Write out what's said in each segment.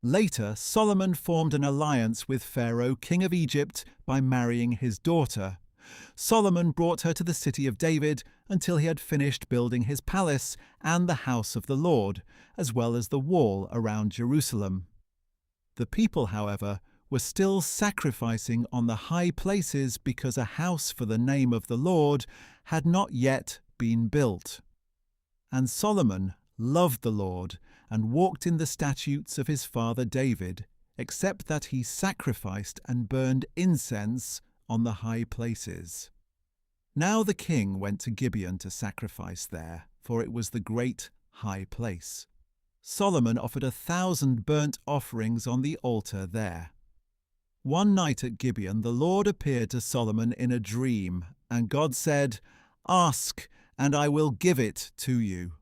Later, Solomon formed an alliance with Pharaoh, king of Egypt, by marrying his daughter. Solomon brought her to the city of David until he had finished building his palace and the house of the Lord, as well as the wall around Jerusalem. The people, however, were still sacrificing on the high places because a house for the name of the Lord had not yet been built. And Solomon loved the Lord and walked in the statutes of his father David, except that he sacrificed and burned incense on the high places. Now the king went to Gibeon to sacrifice there, for it was the great high place. Solomon offered 1,000 burnt offerings on the altar there. One night at Gibeon the Lord appeared to Solomon in a dream, and God said, "Ask, and I will give it to you."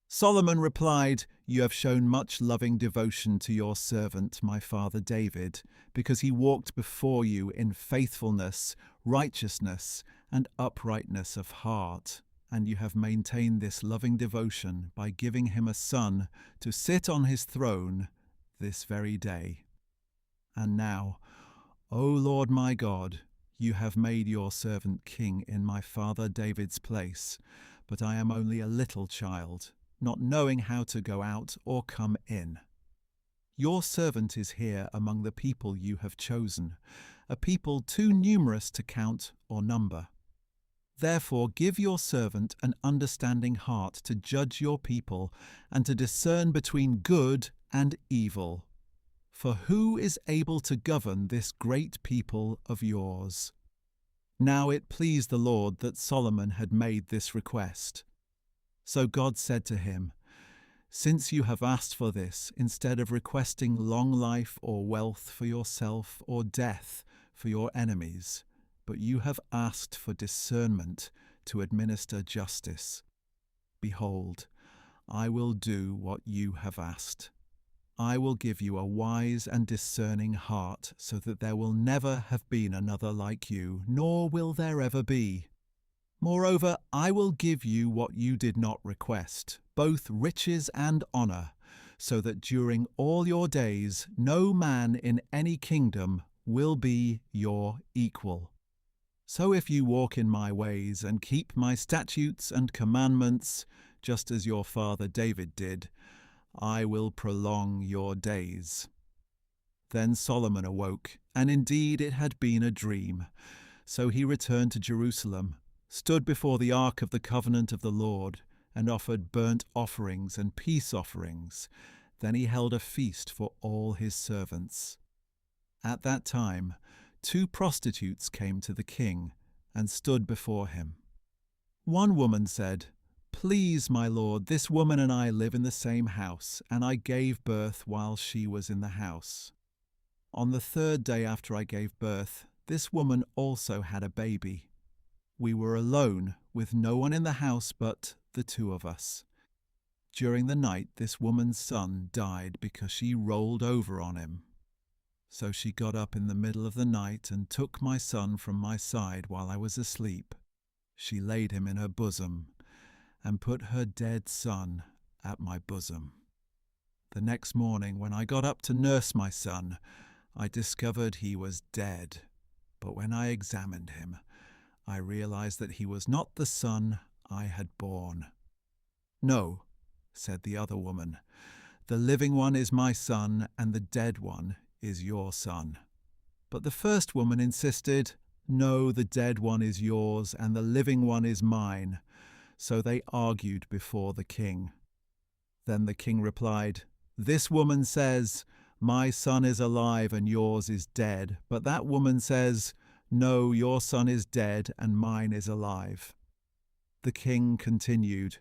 Solomon replied, "You have shown much loving devotion to your servant, my father David, because he walked before you in faithfulness, righteousness, and uprightness of heart. And you have maintained this loving devotion by giving him a son to sit on his throne this very day. And now, O Lord my God, you have made your servant king in my father David's place, but I am only a little child, not knowing how to go out or come in. Your servant is here among the people you have chosen, a people too numerous to count or number. Therefore give your servant an understanding heart to judge your people and to discern between good and evil. For who is able to govern this great people of yours?" Now it pleased the Lord that Solomon had made this request. So God said to him, "Since you have asked for this, instead of requesting long life or wealth for yourself or death for your enemies, but you have asked for discernment to administer justice, behold, I will do what you have asked. I will give you a wise and discerning heart, so that there will never have been another like you, nor will there ever be. Moreover, I will give you what you did not request, both riches and honor, so that during all your days no man in any kingdom will be your equal. So if you walk in my ways and keep my statutes and commandments, just as your father David did, I will prolong your days." Then Solomon awoke, and indeed it had been a dream. So he returned to Jerusalem, stood before the ark of the covenant of the Lord, and offered burnt offerings and peace offerings. Then he held a feast for all his servants. At that time, 2 prostitutes came to the king and stood before him. One woman said, "Please, my lord, this woman and I live in the same house, and I gave birth while she was in the house. On the 3rd day after I gave birth, this woman also had a baby. We were alone, with no one in the house but the 2 of us. During the night, this woman's son died because she rolled over on him. So she got up in the middle of the night and took my son from my side while I was asleep. She laid him in her bosom and put her dead son at my bosom. The next morning, when I got up to nurse my son, I discovered he was dead. But when I examined him, I realized that he was not the son I had born." "No," said the other woman, "the living one is my son, and the dead one is your son." But the first woman insisted, "No, the dead one is yours, and the living one is mine." So they argued before the king. Then the king replied, "This woman says, 'My son is alive and yours is dead,' but that woman says, 'No, your son is dead and mine is alive.'" The king continued,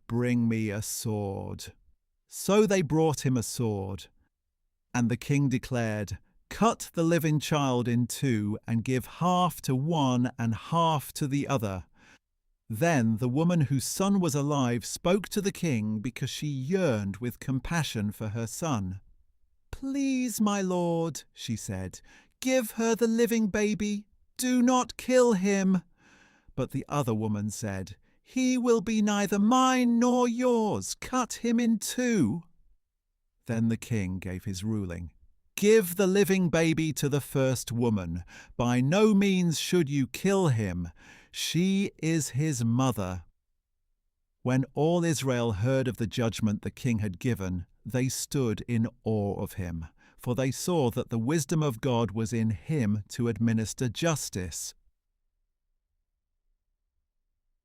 "Bring me a sword." So they brought him a sword. And the king declared, "Cut the living child in 2 and give half to one and half to the other." Then the woman whose son was alive spoke to the king because she yearned with compassion for her son. "Please, my lord," she said, "give her the living baby. Do not kill him." But the other woman said, "He will be neither mine nor yours. Cut him in 2." Then the king gave his ruling. Give the living baby to the first woman. By no means should you kill him. She is his mother. When all Israel heard of the judgment the king had given, they stood in awe of him, for they saw that the wisdom of God was in him to administer justice.